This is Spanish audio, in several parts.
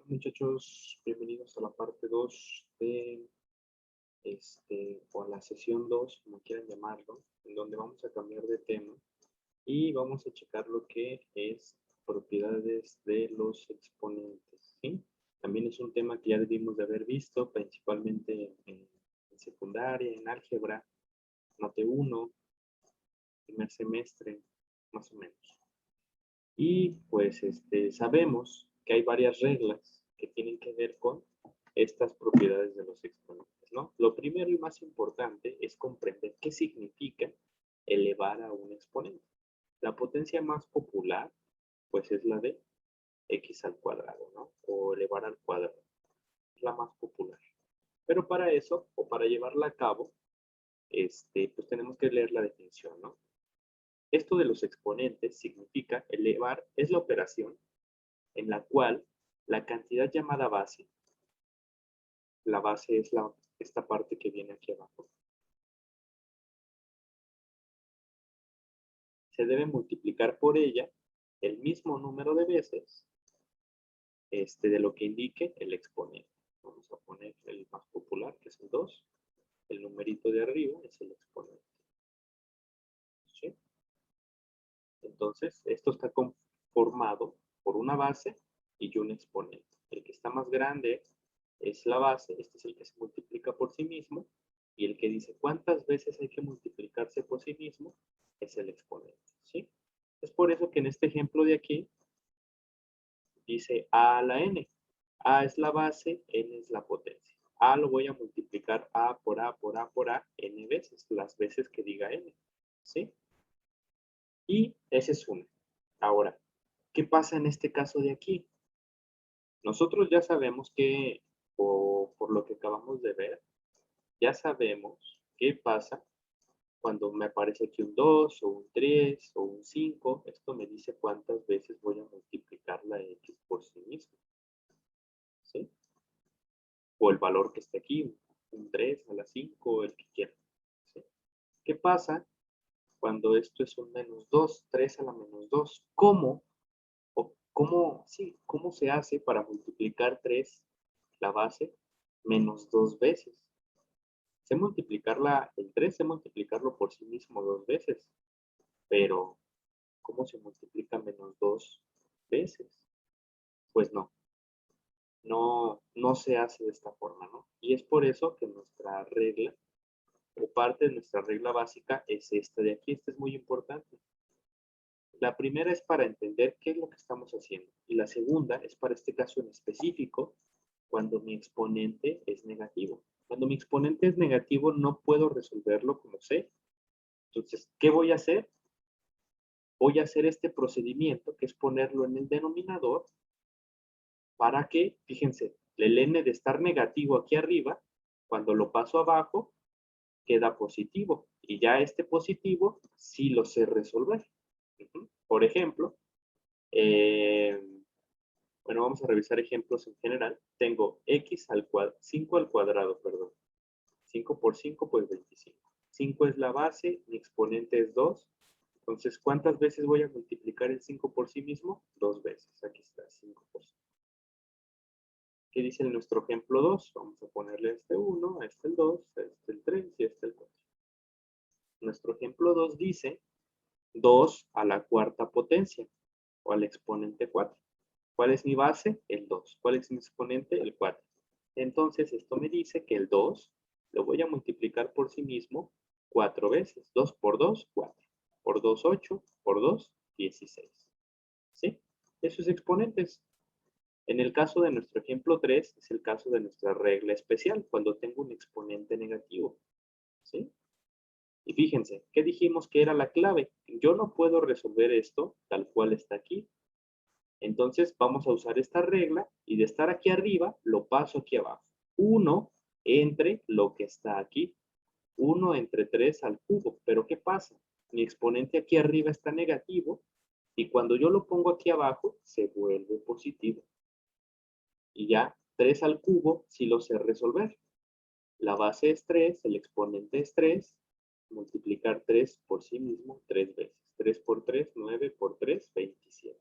Muchachos, bienvenidos a la parte 2 de, o a la sesión 2, como quieran llamarlo, en donde vamos a cambiar de tema y vamos a checar lo que es propiedades de los exponentes, ¿sí? También es un tema que ya debimos de haber visto, principalmente en secundaria, en álgebra, Mate 1, primer semestre, más o menos. Y pues sabemos que hay varias reglas que tienen que ver con estas propiedades de los exponentes, ¿no? Lo primero y más importante es comprender qué significa elevar a un exponente. La potencia más popular, pues es la de x al cuadrado, ¿no? O elevar al cuadrado. Es la más popular. Pero para eso, o para llevarla a cabo, pues tenemos que leer la definición, ¿no? Esto de los exponentes significa elevar, es la operación en la cual la cantidad llamada base, la base es esta parte que viene aquí abajo, se debe multiplicar por ella el mismo número de veces de lo que indique el exponente. Vamos a poner el más popular, que es el 2. El numerito de arriba es el exponente. ¿Sí? Entonces, esto está conformado por una base y un exponente. El que está más grande es la base, este es el que se multiplica por sí mismo, y el que dice cuántas veces hay que multiplicarse por sí mismo es el exponente, ¿sí? Es por eso que en este ejemplo de aquí dice a a la n. A es la base, n es la potencia. A lo voy a multiplicar a por a por a por a n veces, las veces que diga n, ¿sí? Y ese es uno. Ahora, ¿qué pasa en este caso de aquí? Nosotros ya sabemos que, o por lo que acabamos de ver, ya sabemos qué pasa cuando me aparece aquí un 2 o un 3 o un 5. Esto me dice cuántas veces voy a multiplicar la x por sí mismo, ¿sí? O el valor que esté aquí, un 3 a la 5, el que quiera, ¿sí? ¿Qué pasa cuando esto es un menos 2, 3 a la menos 2? ¿Cómo? ¿Cómo se hace para multiplicar 3, la base, menos 2 veces? Sé multiplicarla, el 3 sé multiplicarlo por sí mismo 2 veces, pero ¿cómo se multiplica menos 2 veces? Pues no se hace de esta forma, ¿no? Y es por eso que nuestra regla, o parte de nuestra regla básica, es esta de aquí. Esta es muy importante. La primera es para entender qué es lo que estamos haciendo. Y la segunda es para este caso en específico, cuando mi exponente es negativo. Cuando mi exponente es negativo, no puedo resolverlo como sé. Entonces, ¿qué voy a hacer? Voy a hacer este procedimiento, que es ponerlo en el denominador, para que, fíjense, el n de estar negativo aquí arriba, cuando lo paso abajo, queda positivo. Y ya este positivo sí lo sé resolver. Por ejemplo, bueno, vamos a revisar ejemplos en general. Tengo x al cuadrado, 5 al cuadrado, perdón. 5 por 5, pues 25. 5 es la base, mi exponente es 2. Entonces, ¿cuántas veces voy a multiplicar el 5 por sí mismo? 2 veces. Aquí está, 5 por 5. ¿Qué dice en nuestro ejemplo 2? Vamos a ponerle este 1, este el 2, este el 3 y este el 4. Nuestro ejemplo 2 dice 2 a la cuarta potencia, o al exponente 4. ¿Cuál es mi base? El 2. ¿Cuál es mi exponente? El 4. Entonces, esto me dice que el 2 lo voy a multiplicar por sí mismo 4 veces. 2 por 2, 4. Por 2, 8. Por 2, 16. ¿Sí? Esos exponentes. En el caso de nuestro ejemplo 3, es el caso de nuestra regla especial, cuando tengo un exponente negativo. ¿Sí? Y fíjense, ¿qué dijimos que era la clave? Yo no puedo resolver esto tal cual está aquí. Entonces vamos a usar esta regla y de estar aquí arriba, lo paso aquí abajo. 1 entre lo que está aquí. 1 entre 3 al cubo. Pero ¿qué pasa? Mi exponente aquí arriba está negativo y cuando yo lo pongo aquí abajo, se vuelve positivo. Y ya 3 al cubo sí lo sé resolver. La base es 3, el exponente es 3, multiplicar 3 por sí mismo 3 veces. 3 por 3, 9 por 3, 27.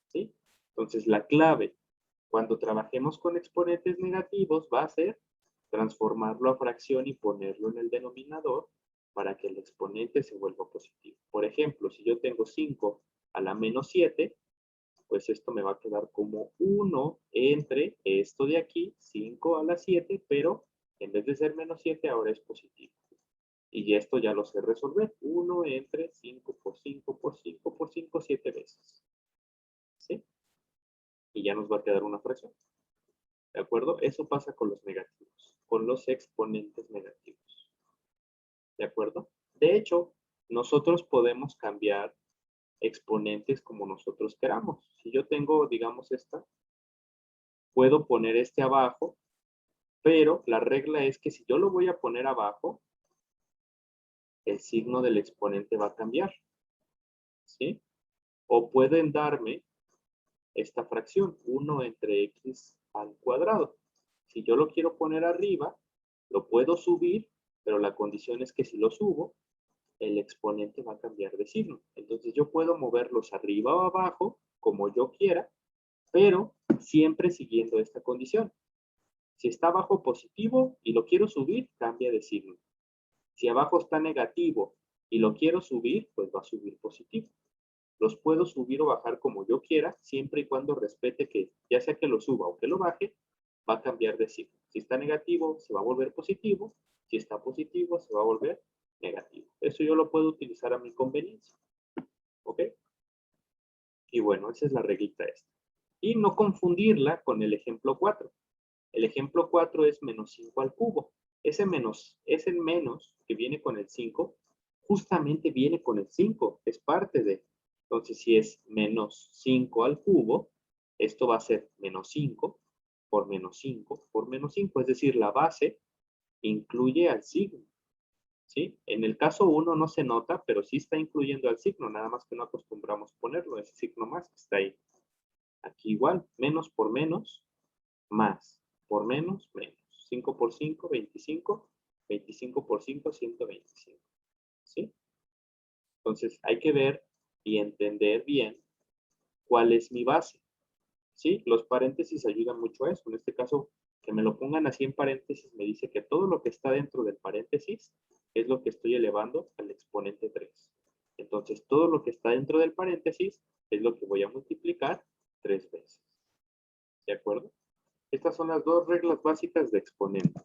¿Sí? Entonces la clave Cuando trabajemos con exponentes negativos, va a ser transformarlo a fracción y ponerlo en el denominador para que el exponente se vuelva positivo. Por ejemplo, si yo tengo 5 a la menos 7, pues esto me va a quedar como 1 entre esto de aquí, 5 a la 7, pero en vez de ser menos 7, ahora es positivo. Y esto ya lo sé resolver. 1 entre 5 por 5 por 5 por 5, 7 veces. ¿Sí? Y ya nos va a quedar una fracción. ¿De acuerdo? Eso pasa con los negativos, con los exponentes negativos. ¿De acuerdo? De hecho, nosotros podemos cambiar exponentes como nosotros queramos. Si yo tengo, digamos, esta, puedo poner este abajo, pero la regla es que si yo lo voy a poner abajo, el signo del exponente va a cambiar. ¿Sí? O pueden darme esta fracción, 1 entre x al cuadrado. Si yo lo quiero poner arriba, lo puedo subir, pero la condición es que si lo subo, el exponente va a cambiar de signo. Entonces yo puedo moverlos arriba o abajo, como yo quiera, pero siempre siguiendo esta condición. Si está abajo positivo y lo quiero subir, cambia de signo. Si abajo está negativo y lo quiero subir, pues va a subir positivo. Los puedo subir o bajar como yo quiera, siempre y cuando respete que, ya sea que lo suba o que lo baje, va a cambiar de signo. Si está negativo, se va a volver positivo. Si está positivo, se va a volver negativo. Eso yo lo puedo utilizar a mi conveniencia. ¿Ok? Y bueno, esa es la reglita esta. Y no confundirla con el ejemplo 4. El ejemplo 4 es menos 5 al cubo. Ese menos que viene con el 5, justamente viene con el 5, es parte de. Entonces, si es menos 5 al cubo, esto va a ser menos 5 por menos 5 por menos 5. Es decir, la base incluye al signo. ¿Sí? En el caso 1 no se nota, pero sí está incluyendo al signo, nada más que no acostumbramos ponerlo, ese signo más que está ahí. Aquí igual, menos por menos, más por menos, menos. 5 por 5, 25. 25 por 5, 125. ¿Sí? Entonces hay que ver y entender bien cuál es mi base. ¿Sí? Los paréntesis ayudan mucho a eso. En este caso, que me lo pongan así en paréntesis me dice que todo lo que está dentro del paréntesis es lo que estoy elevando al exponente 3. Entonces, todo lo que está dentro del paréntesis es lo que voy a multiplicar 3 veces. ¿De acuerdo? Estas son las dos reglas básicas de exponentes.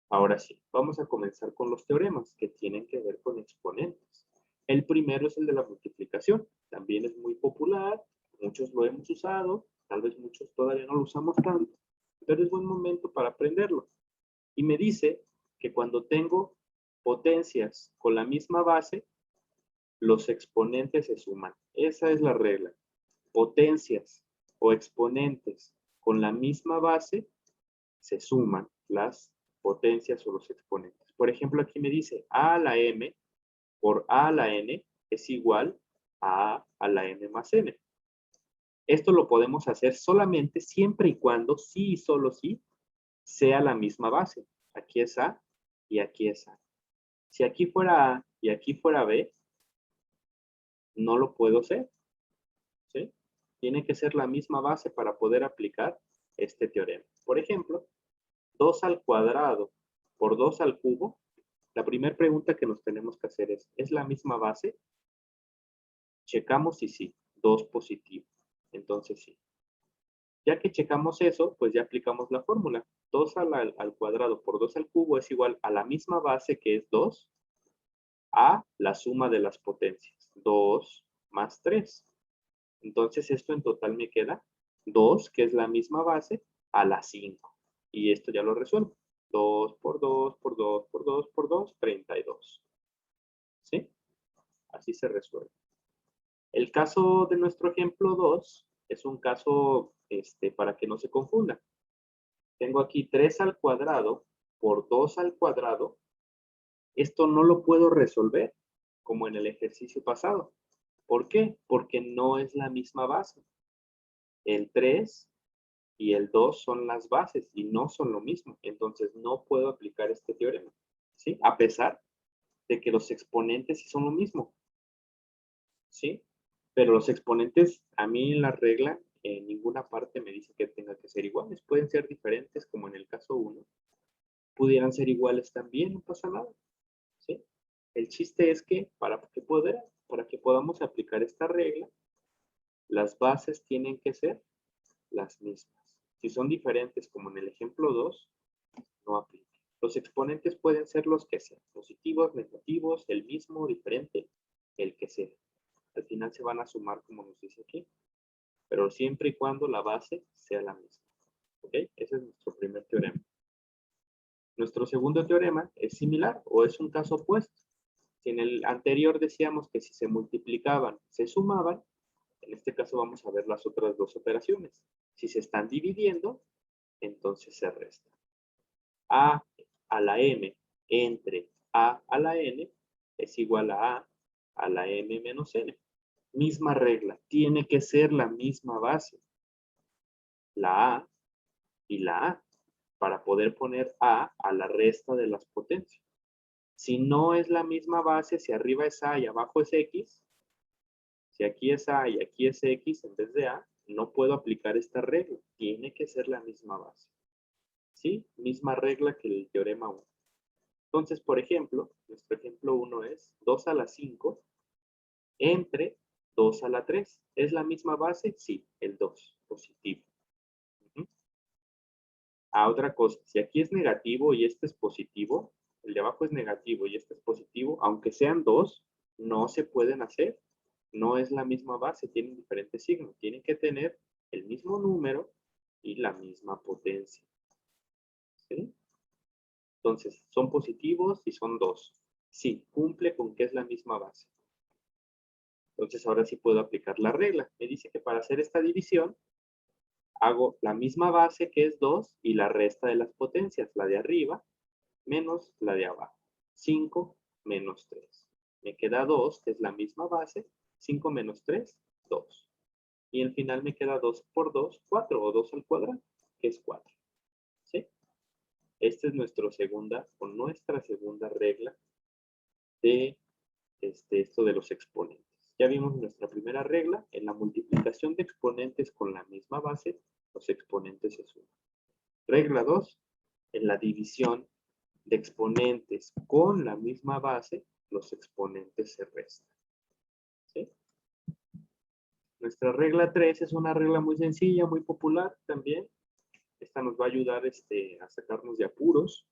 Ahora sí, vamos a comenzar con los teoremas que tienen que ver con exponentes. El primero es el de la multiplicación. También es muy popular, muchos lo hemos usado, tal vez muchos todavía no lo usamos tanto, pero es buen momento para aprenderlo. Y me dice que cuando tengo potencias con la misma base, los exponentes se suman. Esa es la regla. Potencias o exponentes con la misma base se suman las potencias o los exponentes. Por ejemplo, aquí me dice a a la m por a a la n es igual a la m más n. Esto lo podemos hacer solamente siempre y cuando, sí y solo sí, sea la misma base. Aquí es a y aquí es a. Si aquí fuera a y aquí fuera b, no lo puedo hacer. ¿Sí? Tiene que ser la misma base para poder aplicar este teorema. Por ejemplo, 2 al cuadrado por 2 al cubo, la primera pregunta que nos tenemos que hacer ¿es la misma base? Checamos y sí, 2 positivo. Entonces sí. Ya que checamos eso, pues ya aplicamos la fórmula. 2 al cuadrado por 2 al cubo es igual a la misma base que es 2 a la suma de las potencias. 2 más 3. Entonces esto en total me queda 2, que es la misma base, a la 5. Y esto ya lo resuelvo. 2 por 2 por 2 por 2 por 2, 32. ¿Sí? Así se resuelve. El caso de nuestro ejemplo 2 es un caso para que no se confunda. Tengo aquí 3 al cuadrado por 2 al cuadrado. Esto no lo puedo resolver como en el ejercicio pasado. ¿Por qué? Porque no es la misma base. El 3 y el 2 son las bases y no son lo mismo. Entonces no puedo aplicar este teorema. ¿Sí? A pesar de que los exponentes sí son lo mismo. ¿Sí? Pero los exponentes, a mí en la regla, en ninguna parte me dice que tenga que ser iguales. Pueden ser diferentes, como en el caso 1. Pudieran ser iguales también, no pasa nada. ¿Sí? El chiste es que para que podamos aplicar esta regla, las bases tienen que ser las mismas. Si son diferentes, como en el ejemplo 2, no aplica. Los exponentes pueden ser los que sean, positivos, negativos, el mismo, diferente, el que sea. Al final se van a sumar como nos dice aquí, pero siempre y cuando la base sea la misma. ¿Ok? Ese es nuestro primer teorema. Nuestro segundo teorema es similar o es un caso opuesto. Si en el anterior decíamos que si se multiplicaban, se sumaban, en este caso vamos a ver las otras dos operaciones. Si se están dividiendo, entonces se resta. A a la m entre a la n es igual a la m menos n. Misma regla, tiene que ser la misma base. La a y la a, para poder poner a la resta de las potencias. Si no es la misma base, si arriba es a y abajo es x, si aquí es a y aquí es x en vez de a, no puedo aplicar esta regla. Tiene que ser la misma base. ¿Sí? Misma regla que el teorema 1. Entonces, por ejemplo, nuestro ejemplo 1 es 2 a la 5 entre 2 a la 3. ¿Es la misma base? Sí, el 2, positivo. Otra cosa, si aquí es negativo y este es positivo, el de abajo es negativo y este es positivo, aunque sean dos, no se pueden hacer. No es la misma base, tienen diferentes signos. Tienen que tener el mismo número y la misma potencia. ¿Sí? Entonces, son positivos y son dos. Sí, cumple con que es la misma base. Entonces, ahora sí puedo aplicar la regla. Me dice que para hacer esta división, hago la misma base que es 2 y la resta de las potencias, la de arriba menos la de abajo. 5 menos 3. Me queda 2, que es la misma base. 5 menos 3, 2. Y al final me queda 2 por 2, 4, o 2 al cuadrado, que es 4. ¿Sí? Esta es nuestra segunda regla de esto de los exponentes. Ya vimos nuestra primera regla. En la multiplicación de exponentes con la misma base, los exponentes se suman. Regla 2. En la división de exponentes con la misma base, los exponentes se restan. ¿Sí? Nuestra regla 3 es una regla muy sencilla, muy popular también. Esta nos va a ayudar a sacarnos de apuros.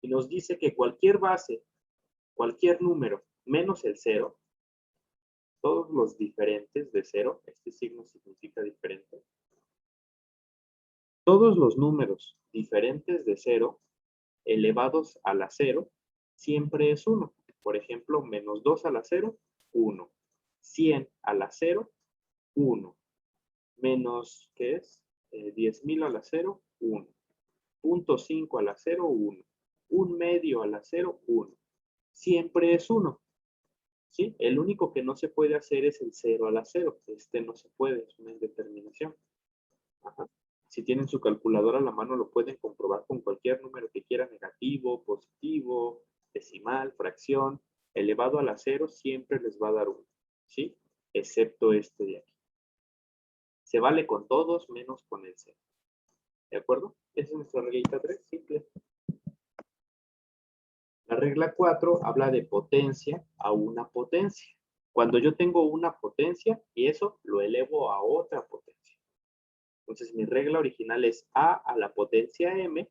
Y nos dice que cualquier base, cualquier número, menos el 0, todos los diferentes de 0, este signo significa diferente, todos los números diferentes de 0 elevados a la 0 siempre es 1. Por ejemplo, menos 2 a la 0, 1. 100 a la 0, 1. Menos, ¿qué es? 10.000 a la 0, 1. 0.5 a la 0, 1. 1 medio a la 0, 1. Siempre es 1. ¿Sí? El único que no se puede hacer es el 0 a la 0. Este no se puede, es una indeterminación. Ajá. Si tienen su calculadora a la mano, lo pueden comprobar con cualquier número que quieran, negativo, positivo, decimal, fracción. Elevado a la 0 siempre les va a dar 1. ¿Sí? Excepto este de aquí. Se vale con todos menos con el 0. ¿De acuerdo? Esa es nuestra reglita 3, simple. La regla 4 habla de potencia a una potencia. Cuando yo tengo una potencia y eso lo elevo a otra potencia. Entonces mi regla original es a la potencia m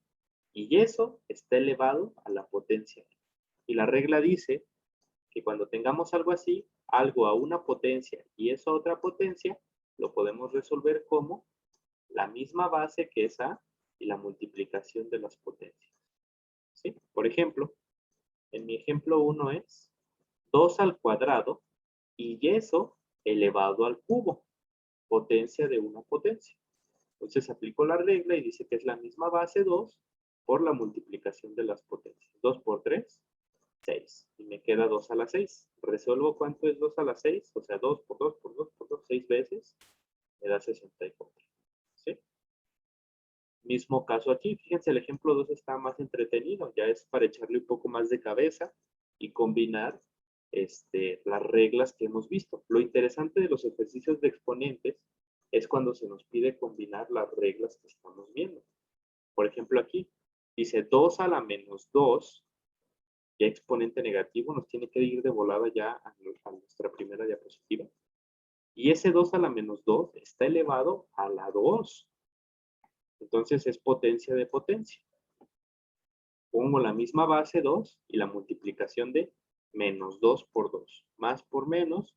y eso está elevado a la potencia m. Y la regla dice que cuando tengamos algo así, algo a una potencia y eso a otra potencia, lo podemos resolver como la misma base que es a y la multiplicación de las potencias. ¿Sí? Por ejemplo, en mi ejemplo 1 es 2 al cuadrado y eso elevado al cubo, potencia de una potencia. Entonces aplico la regla y dice que es la misma base 2 por la multiplicación de las potencias. 2 por 3, 6. Y me queda 2 a la 6. Resuelvo cuánto es 2 a la 6, o sea, 2 por 2 por 2 por 2, 6 veces, me da 64. ¿Sí? Mismo caso aquí, fíjense, el ejemplo 2 está más entretenido, ya es para echarle un poco más de cabeza y combinar las reglas que hemos visto. Lo interesante de los ejercicios de exponentes es cuando se nos pide combinar las reglas que estamos viendo. Por ejemplo, aquí dice 2 a la menos 2, ya exponente negativo, nos tiene que ir de volada ya a nuestra primera diapositiva. Y ese 2 a la menos 2 está elevado a la 2. Entonces es potencia de potencia. Pongo la misma base 2 y la multiplicación de menos 2 por 2. Más por menos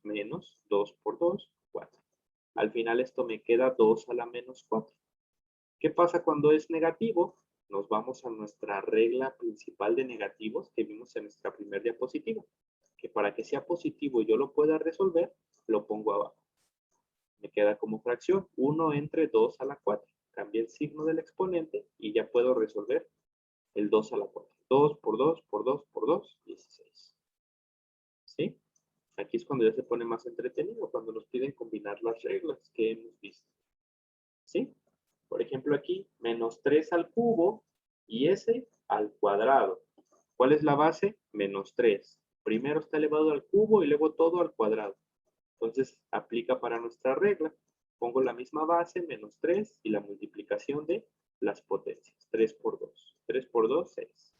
2 por 2, 4. Al final esto me queda 2 a la menos 4. ¿Qué pasa cuando es negativo? Nos vamos a nuestra regla principal de negativos que vimos en nuestra primera diapositiva. Que para que sea positivo y yo lo pueda resolver, lo pongo abajo. Me queda como fracción 1 entre 2 a la 4. Cambié el signo del exponente y ya puedo resolver el 2 a la 4. 2 por 2 por 2 por 2, 16. ¿Sí? Aquí es cuando ya se pone más entretenido, cuando nos piden combinar las reglas que hemos visto. ¿Sí? Por ejemplo aquí, menos 3 al cubo y s al cuadrado. ¿Cuál es la base? Menos 3. Primero está elevado al cubo y luego todo al cuadrado. Entonces, aplica para nuestra regla. Pongo la misma base, menos 3, y la multiplicación de las potencias. 3 por 2. 3 por 2, 6.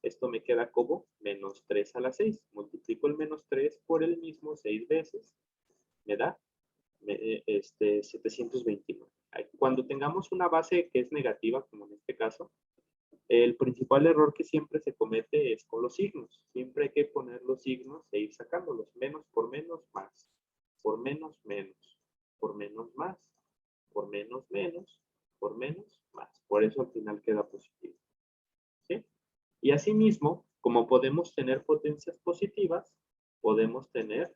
Esto me queda como menos 3 a la 6. Multiplico el menos 3 por el mismo 6 veces. Me da 729. Cuando tengamos una base que es negativa, como en este caso, el principal error que siempre se comete es con los signos. Siempre hay que poner los signos e ir sacándolos. Menos por menos, más. Por menos, menos. Por menos, más. Por menos, menos. Por menos, más. Por eso al final queda positivo. ¿Sí? Y asimismo, como podemos tener potencias positivas, podemos tener,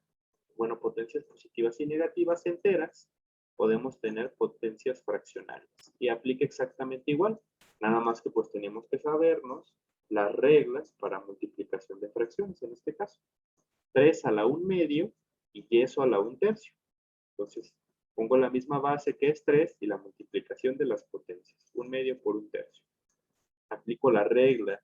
bueno, potencias positivas y negativas enteras, podemos tener potencias fraccionarias. Y aplica exactamente igual, nada más que pues tenemos que sabernos las reglas para multiplicación de fracciones, en este caso. 3 a la 1 medio y eso a la 1 tercio. Entonces, pongo la misma base que es 3 y la multiplicación de las potencias. 1 medio por 1 tercio. Aplico la regla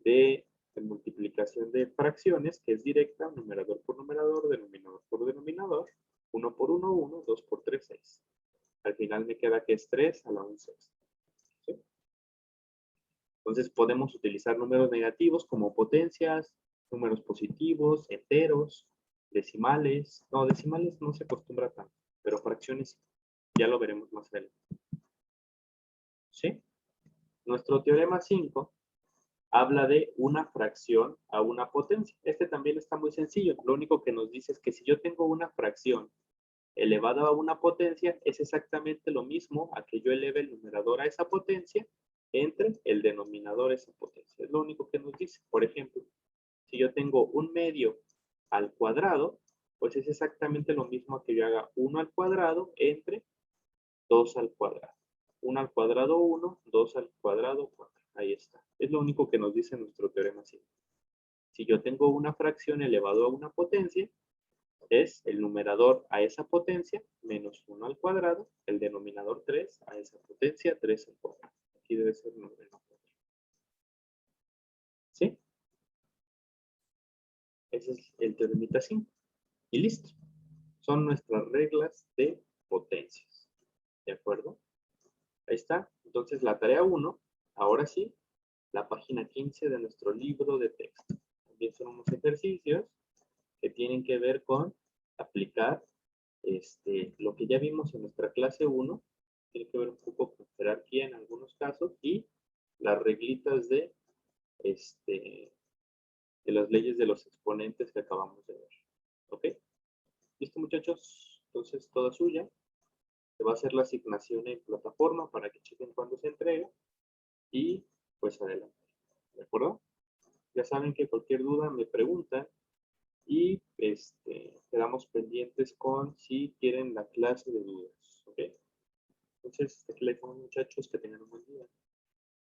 de multiplicación de fracciones, que es directa, numerador por numerador, denominador por denominador, 1 por 1, 1, 2 por 3, 6. Al final me queda que es 3 a la 1 sexta. ¿Sí? Entonces podemos utilizar números negativos como potencias, números positivos, enteros, decimales. No, decimales no se acostumbra tanto, pero fracciones ya lo veremos más adelante. ¿Sí? Nuestro teorema 5 habla de una fracción a una potencia. Este también está muy sencillo. Lo único que nos dice es que si yo tengo una fracción elevada a una potencia, es exactamente lo mismo a que yo eleve el numerador a esa potencia entre el denominador a esa potencia. Es lo único que nos dice. Por ejemplo, si yo tengo 1 medio al cuadrado, pues es exactamente lo mismo a que yo haga 1 al cuadrado entre 2 al cuadrado. 1 al cuadrado 1, 2 al cuadrado 4. Ahí está. Es lo único que nos dice nuestro teorema 5. Si yo tengo una fracción elevado a una potencia, es el numerador a esa potencia menos 1 al cuadrado, el denominador 3 a esa potencia, 3 al cuadrado. Aquí debe ser 9 al cuadrado. ¿Sí? Ese es el teorema 5. Y listo. Son nuestras reglas de potencias. ¿De acuerdo? Ahí está. Entonces la tarea 1, ahora sí, la página 15 de nuestro libro de texto. También son unos ejercicios que tienen que ver con aplicar lo que ya vimos en nuestra clase 1, tiene que ver un poco con jerarquía en algunos casos y las reglitas de las leyes de los exponentes que acabamos de ver. ¿Ok? ¿Listo, muchachos? Entonces, toda suya. Se va a hacer la asignación en plataforma para que chequen cuándo se entrega y pues adelante. ¿De acuerdo? Ya saben que cualquier duda me preguntan y quedamos pendientes con si quieren la clase de dudas. ¿Ok? Entonces, aquí les pongo, muchachos, que tengan un buen día.